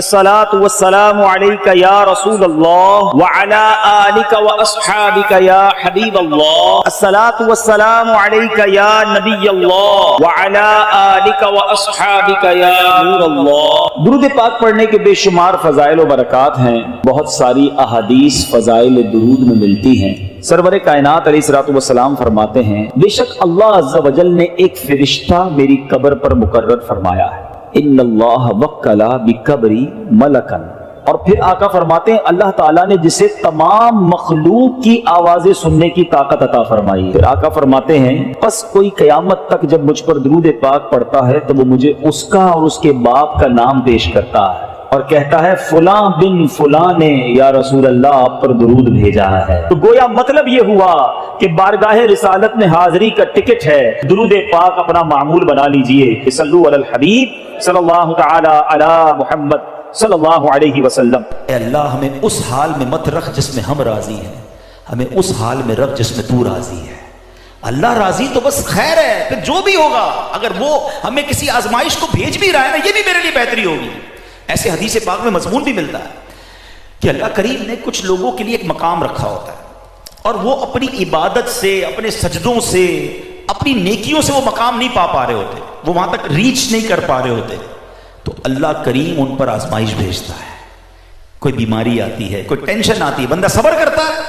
الصلاۃ والسلام علیک یا رسول اللہ وعلی آلک واصحابک یا حبیب اللہ، الصلاۃ والسلام علیک یا نبی اللہ وعلی آلک واصحابک یا نور اللہ۔ درود پاک پڑھنے کے بے شمار فضائل و برکات ہیں، بہت ساری احادیث فضائل درود میں ملتی ہیں۔ سرور کائنات علیہ الصلوۃ والسلام فرماتے ہیں، بے شک اللہ عز و جل نے ایک فرشتہ میری قبر پر مقرر فرمایا ہے، ان اللہ وکل بقبری ملکن۔ اور پھر آقا فرماتے ہیں اللہ تعالیٰ نے جسے تمام مخلوق کی آوازیں سننے کی طاقت عطا فرمائی۔ پھر آقا فرماتے ہیں پس کوئی قیامت تک جب مجھ پر درود پاک پڑھتا ہے تو وہ مجھے اس کا اور اس کے باپ کا نام پیش کرتا ہے اور کہتا ہے فلاں بن فلاں نے یا رسول اللہ آپ پر درود بھیجا ہے۔ تو گویا مطلب یہ ہوا کہ بارگاہ رسالت میں حاضری کا ٹکٹ ہے، درود پاک اپنا معمول بنا لیجئے۔ صلو علی الحبیب صلی اللہ تعالی علی محمد صلی اللہ علیہ وسلم۔ اے اللہ ہمیں اس حال میں مت رکھ جس میں ہم راضی ہیں، ہمیں اس حال میں رکھ جس میں تو راضی ہے۔ اللہ راضی تو بس خیر ہے، پھر جو بھی ہوگا اگر وہ ہمیں کسی آزمائش کو بھیج بھی رہا ہے نا، یہ بھی میرے لیے بہتری ہوگی۔ ایسے حدیث پاک میں مضمون بھی ملتا ہے کہ اللہ کریم نے کچھ لوگوں کے لیے ایک مقام رکھا ہوتا ہے اور وہ اپنی عبادت سے، اپنے سجدوں سے، اپنی نیکیوں سے وہ مقام نہیں پا رہے ہوتے، وہ وہاں تک ریچ نہیں کر پا رہے ہوتے، تو اللہ کریم ان پر آزمائش بھیجتا ہے۔ کوئی بیماری آتی ہے، کوئی ٹینشن آتی ہے، بندہ صبر کرتا ہے،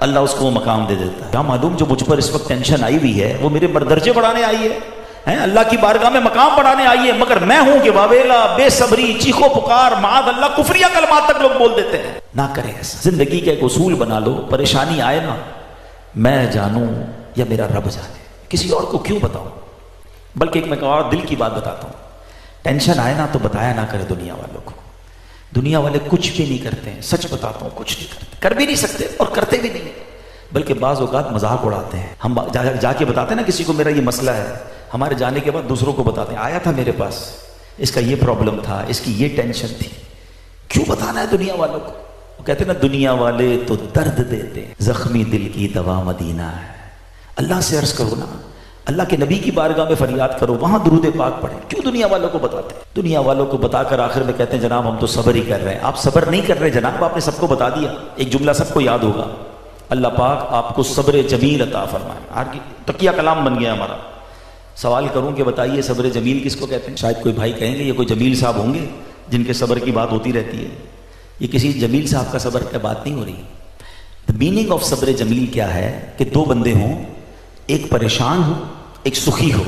اللہ اس کو وہ مقام دے دیتا ہے۔ کیا معلوم جو مجھ پر اس وقت ٹینشن آئی ہوئی ہے وہ میرے درجے بڑھانے آئی ہے، اللہ کی بارگاہ میں مقام بڑھانے آئی ہے، مگر میں ہوں کہ واویلا، بے صبری، چیخو پکار، معاذ اللہ، کفریہ کلمات تک لوگ بول دیتے ہیں۔ نہ کریں ایسا، زندگی کا ایک اصول بنا لو، پریشانی آئے نا میں جانوں یا میرا رب جانے، کسی اور کو کیوں بتاؤں، بلکہ ایک میں اور دل کی بات بتاتا ہوں، ٹینشن آئے نا تو بتایا نہ کرے دنیا والوں کو، دنیا والے کچھ بھی نہیں کرتے ہیں، سچ بتاتا ہوں کچھ نہیں کرتے، کر بھی نہیں سکتے اور کرتے بھی نہیں، بلکہ بعض اوقات مذاق اڑاتے ہیں۔ ہم جا کے بتاتے ہیں نا کسی کو میرا یہ مسئلہ ہے، ہمارے جانے کے بعد دوسروں کو بتاتے ہیں آیا تھا میرے پاس، اس کا یہ پرابلم تھا، اس کی یہ ٹینشن تھی۔ کیوں بتانا ہے دنیا والوں کو؟ وہ کہتے ہیں نا دنیا والے تو درد دیتے ہیں، زخمی دل کی دوا مدینہ ہے۔ اللہ سے عرض کرو نا، اللہ کے نبی کی بارگاہ میں فریاد کرو، وہاں درود پاک پڑھیں۔ کیوں دنیا والوں کو بتاتے ہیں؟ دنیا والوں کو بتا کر آخر میں کہتے ہیں جناب ہم تو صبر ہی کر رہے ہیں۔ آپ صبر نہیں کر رہے جناب، آپ نے سب کو بتا دیا۔ ایک جملہ سب کو یاد ہوگا، اللہ پاک آپ کو صبر جمیل عطا فرمائے۔ آج کی تکیہ کلام بن گیا ہمارا۔ سوال کروں کہ بتائیے صبر جمیل کس کو کہتے ہیں؟ شاید کوئی بھائی کہیں گے یہ کوئی جمیل صاحب ہوں گے جن کے صبر کی بات ہوتی رہتی ہے۔ یہ کسی جمیل صاحب کا صبر کی بات نہیں ہو رہی۔ The meaning of صبر جمیل کیا ہے کہ دو بندے ہوں، ایک پریشان ہو ایک سخی ہو،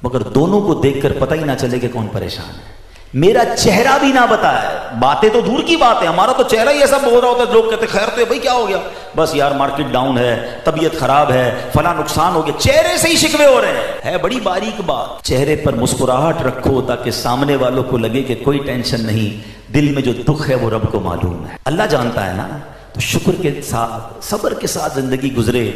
مگر دونوں کو دیکھ کر پتہ ہی نہ چلے کہ کون پریشان ہے، میرا چہرہ بھی نہ بتائے، باتیں تو دور کی بات ہے، ہمارا تو چہرہ ہی ایسا بول رہا ہوتا ہے، لوگ کہتے خیر تو ہے بھائی کیا ہو گیا، بس یار مارکیٹ ڈاؤن ہے، طبیعت خراب ہے، فلاں نقصان ہو گیا، چہرے سے ہی شکوے ہو رہے ہیں۔ ہے بڑی باریک بات، چہرے پر مسکراہٹ رکھو تاکہ سامنے والوں کو لگے کہ کوئی ٹینشن نہیں، دل میں جو دکھ ہے وہ رب کو معلوم ہے، اللہ جانتا ہے نا۔ تو شکر کے ساتھ، صبر کے ساتھ زندگی گزرے۔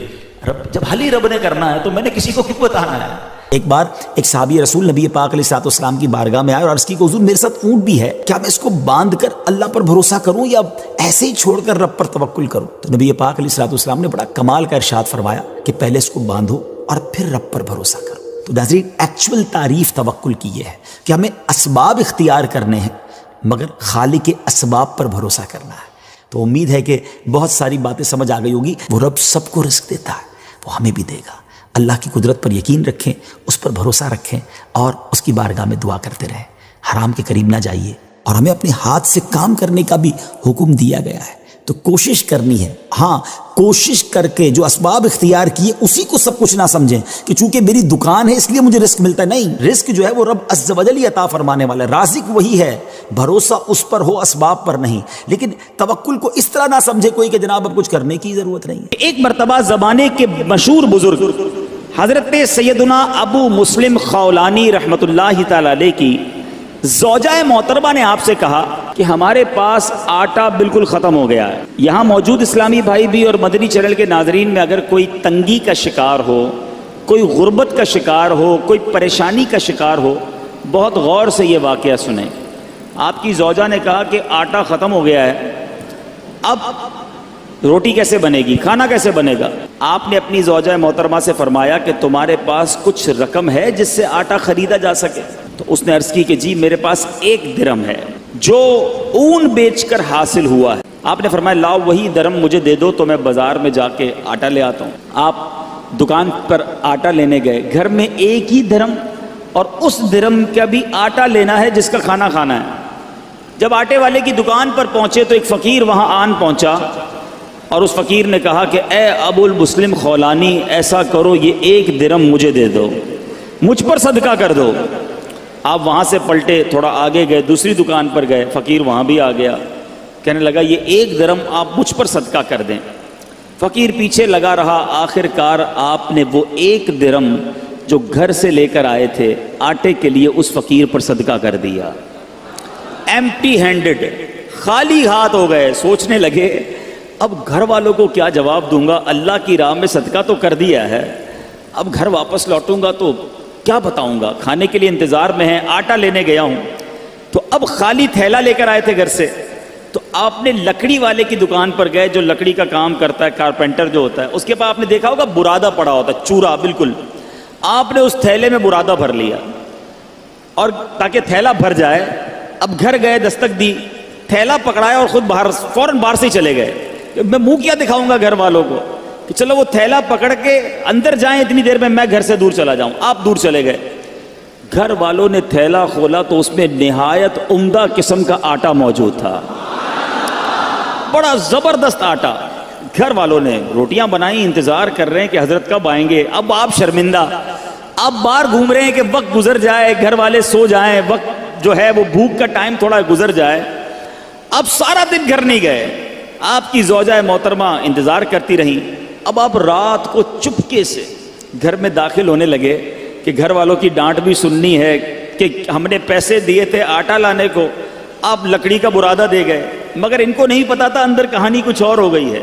رب جب حل ہی رب نے کرنا ہے تو میں نے کسی کو کیوں بتانا ہے؟ ایک بار ایک صحابی رسول نبی پاک علیہ الصلوۃ والسلام کی بارگاہ میں آئے اور عرض کی کہ حضور میرے ساتھ اونٹ بھی ہے، کیا میں اس کو باندھ کر اللہ پر بھروسہ کروں یا ایسے ہی چھوڑ کر رب پر توکل کروں؟ تو نبی پاک علیہ الصلوۃ والسلام نے بڑا کمال کا ارشاد فرمایا کہ پہلے اس کو باندھو اور پھر رب پر بھروسہ کرو۔ تو ناظرین ایکچول تعریف توکل کی یہ ہے کہ ہمیں اسباب اختیار کرنے ہیں مگر خالق کے اسباب پر بھروسہ کرنا ہے۔ تو امید ہے کہ بہت ساری باتیں سمجھ آ گئی ہوگی۔ وہ رب سب کو رزق دیتا ہے، وہ ہمیں بھی دے گا۔ اللہ کی قدرت پر یقین رکھیں، اس پر بھروسہ رکھیں اور اس کی بارگاہ میں دعا کرتے رہیں۔ حرام کے قریب نہ جائیے اور ہمیں اپنے ہاتھ سے کام کرنے کا بھی حکم دیا گیا ہے، تو کوشش کرنی ہے۔ ہاں کوشش کر کے جو اسباب اختیار کیے اسی کو سب کچھ نہ سمجھیں کہ چونکہ میری دکان ہے اس لیے مجھے رزق ملتا ہے، نہیں، رزق جو ہے وہ رب عز و جل عطا فرمانے والا ہے، رازق وہی ہے، بھروسہ اس پر ہو اسباب پر نہیں۔ لیکن توکل کو اس طرح نہ سمجھے کوئی کہ جناب اب کچھ کرنے کی ضرورت نہیں ہے۔ ایک مرتبہ زمانے کے مشہور بزرگ حضرت سیدنا ابو مسلم خولانی رحمۃ اللہ تعالی علیہ کی زوجہ محترمہ نے آپ سے کہا کہ ہمارے پاس آٹا بالکل ختم ہو گیا ہے۔ یہاں موجود اسلامی بھائی بھی اور مدنی چینل کے ناظرین میں اگر کوئی تنگی کا شکار ہو، کوئی غربت کا شکار ہو، کوئی پریشانی کا شکار ہو، بہت غور سے یہ واقعہ سنیں۔ آپ کی زوجہ نے کہا کہ آٹا ختم ہو گیا ہے، اب روٹی کیسے بنے گی، کھانا کیسے بنے گا؟ آپ نے اپنی زوجہ محترمہ سے فرمایا کہ تمہارے پاس کچھ رقم ہے جس سے آٹا خریدا جا سکے؟ تو اس نے عرض کی کہ جی میرے پاس 1 درہم ہے، جو اون بیچ کر حاصل ہوا ہے. آپ نے فرمایا لاؤ وہی درم مجھے دے دو تو میں بازار میں جا کے آٹا لے آتا ہوں. آپ دکان پر آٹا لینے گئے, گھر میں ایک ہی درم اور اس درم کا بھی آٹا لینا ہے جس کا کھانا کھانا ہے. جب آٹے والے کی دکان پر پہنچے تو ایک فقیر وہاں آن پہنچا اور اس فقیر نے کہا کہ اے ابو المسلم خولانی, ایسا کرو یہ ایک درم مجھے دے دو, مجھ پر صدقہ کر دو. آپ وہاں سے پلٹے, تھوڑا آگے گئے, دوسری دکان پر گئے, فقیر وہاں بھی آ گیا, کہنے لگا یہ ایک درم آپ مجھ پر صدقہ کر دیں. فقیر پیچھے لگا رہا, آخر کار آپ نے وہ ایک درم جو گھر سے لے کر آئے تھے آٹے کے لیے اس فقیر پر صدقہ کر دیا. ایمٹی ہینڈڈ, خالی ہاتھ ہو گئے. سوچنے لگے اب گھر والوں کو کیا جواب دوں گا, اللہ کی راہ میں صدقہ تو کر دیا ہے, اب گھر واپس لوٹوں گا تو کیا بتاؤں گا, کھانے کے لیے انتظار میں ہیں, آٹا لینے گیا ہوں. تو اب خالی تھیلا لے کر آئے تھے گھر سے, تو آپ نے لکڑی والے کی دکان پر گئے جو لکڑی کا کام کرتا ہے, کارپینٹر جو ہوتا ہے, اس کے پاس آپ نے دیکھا ہوگا برادہ پڑا ہوتا ہے, چورا بالکل. آپ نے اس تھیلے میں برادہ بھر لیا اور تاکہ تھیلا بھر جائے. اب گھر گئے, دستک دی, تھیلا پکڑایا اور خود باہر فوراً باہر سے ہی چلے گئے. میں منہ کیا دکھاؤں گا گھر والوں کو کہ چلو وہ تھیلا پکڑ کے اندر جائیں, اتنی دیر میں گھر سے دور چلا جاؤں. آپ دور چلے گئے. گھر والوں نے تھیلا کھولا تو اس میں نہایت عمدہ قسم کا آٹا موجود تھا, بڑا زبردست آٹا. گھر والوں نے روٹیاں بنائی, انتظار کر رہے ہیں کہ حضرت کب آئیں گے. اب آپ شرمندہ, آپ باہر گھوم رہے ہیں کہ وقت گزر جائے, گھر والے سو جائیں, وقت جو ہے وہ بھوک کا ٹائم تھوڑا گزر جائے. اب سارا دن گھر نہیں گئے, آپ کی زوجہ محترمہ انتظار کرتی رہیں. اب آپ رات کو چپکے سے گھر میں داخل ہونے لگے کہ گھر والوں کی ڈانٹ بھی سننی ہے کہ ہم نے پیسے دیے تھے آٹا لانے کو, آپ لکڑی کا برادہ دے گئے, مگر ان کو نہیں پتا تھا اندر کہانی کچھ اور ہو گئی ہے.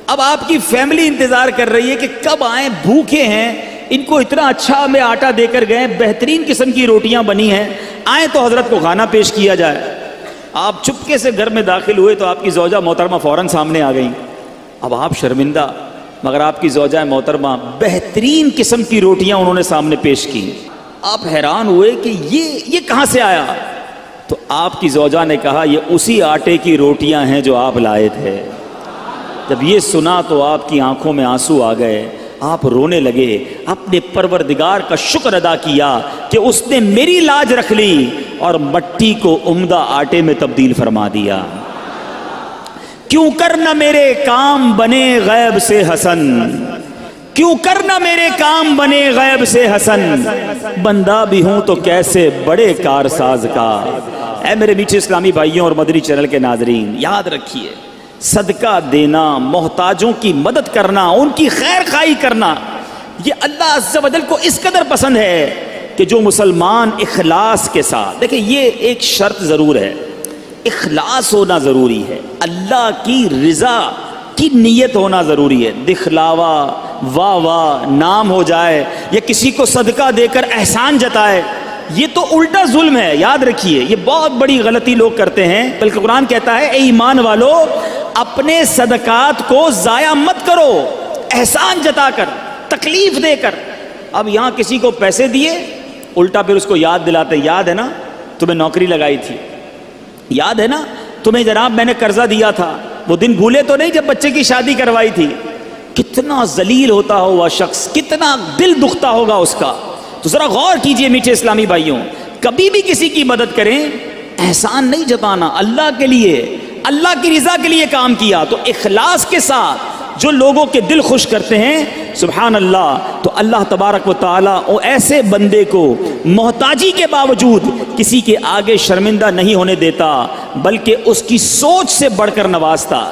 اب آپ کی فیملی انتظار کر رہی ہے کہ کب آئیں, بھوکے ہیں, ان کو اتنا اچھا ہمیں آٹا دے کر گئے, بہترین قسم کی روٹیاں بنی ہیں, آئیں تو حضرت کو کھانا پیش کیا جائے. آپ چپکے سے گھر میں داخل ہوئے تو آپ کی زوجہ محترمہ فوراً سامنے آ گئیں. اب آپ شرمندہ, مگر آپ کی زوجہ محترمہ بہترین قسم کی روٹیاں انہوں نے سامنے پیش کی. آپ حیران ہوئے کہ یہ کہاں سے آیا. تو آپ کی زوجہ نے کہا یہ اسی آٹے کی روٹیاں ہیں جو آپ لائے تھے. جب یہ سنا تو آپ کی آنکھوں میں آنسو آ گئے, آپ رونے لگے, اپنے پروردگار کا شکر ادا کیا کہ اس نے میری لاج رکھ لی اور مٹی کو عمدہ آٹے میں تبدیل فرما دیا. کیوں کرنا میرے کام بنے غیب سے حسن, کیوں کرنا میرے کام بنے غیب سے حسن, بندہ بھی ہوں تو کیسے بڑے کارساز کا. اے میرے میٹھے اسلامی بھائیوں اور مدنی چینل کے ناظرین, یاد رکھیے صدقہ دینا, محتاجوں کی مدد کرنا, ان کی خیر خواہی کرنا, یہ اللہ عز و جل کو اس قدر پسند ہے کہ جو مسلمان اخلاص کے ساتھ, دیکھیں یہ ایک شرط ضرور ہے, اخلاص ہونا ضروری ہے, اللہ کی رضا کی نیت ہونا ضروری ہے. دکھلاوا, واہ واہ, نام ہو جائے یا کسی کو صدقہ دے کر احسان جتائے, یہ تو الٹا ظلم ہے. یاد رکھیے یہ بہت بڑی غلطی لوگ کرتے ہیں. بلکہ قرآن کہتا ہے اے ایمان والو اپنے صدقات کو ضائع مت کرو, احسان جتا کر, تکلیف دے کر. اب یہاں کسی کو پیسے دیے, الٹا پھر اس کو یاد دلاتے, یاد ہے نا تمہیں نوکری لگائی تھی, یاد ہے نا تمہیں جناب میں نے قرضہ دیا تھا, وہ دن بھولے تو نہیں جب بچے کی شادی کروائی تھی. کتنا ذلیل ہوتا ہوگا شخص, کتنا دل دکھتا ہوگا اس کا. تو ذرا غور کیجئے میٹھے اسلامی بھائیوں, کبھی بھی کسی کی مدد کریں احسان نہیں جتانا, اللہ کے لیے, اللہ کی رضا کے لیے کام کیا تو اخلاص کے ساتھ جو لوگوں کے دل خوش کرتے ہیں سبحان اللہ, تو اللہ تبارک و تعالیٰ ایسے بندے کو محتاجی کے باوجود کسی کے آگے شرمندہ نہیں ہونے دیتا, بلکہ اس کی سوچ سے بڑھ کر نوازتا.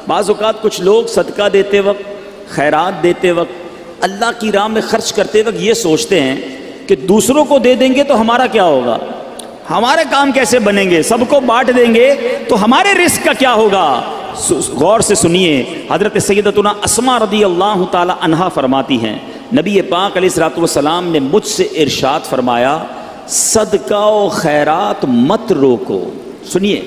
بعض اوقات کچھ لوگ صدقہ دیتے وقت, خیرات دیتے وقت, اللہ کی راہ میں خرچ کرتے وقت یہ سوچتے ہیں کہ دوسروں کو دے دیں گے تو ہمارا کیا ہوگا, ہمارے کام کیسے بنیں گے, سب کو بانٹ دیں گے تو ہمارے رزق کا کیا ہوگا. غور سے سنیے, حضرت سیدتنا اسماء رضی اللہ تعالی عنہا فرماتی ہیں نبی پاک علیہ الصلوۃ والسلام نے مجھ سے ارشاد فرمایا صدقہ و خیرات مت روکو. سنیے,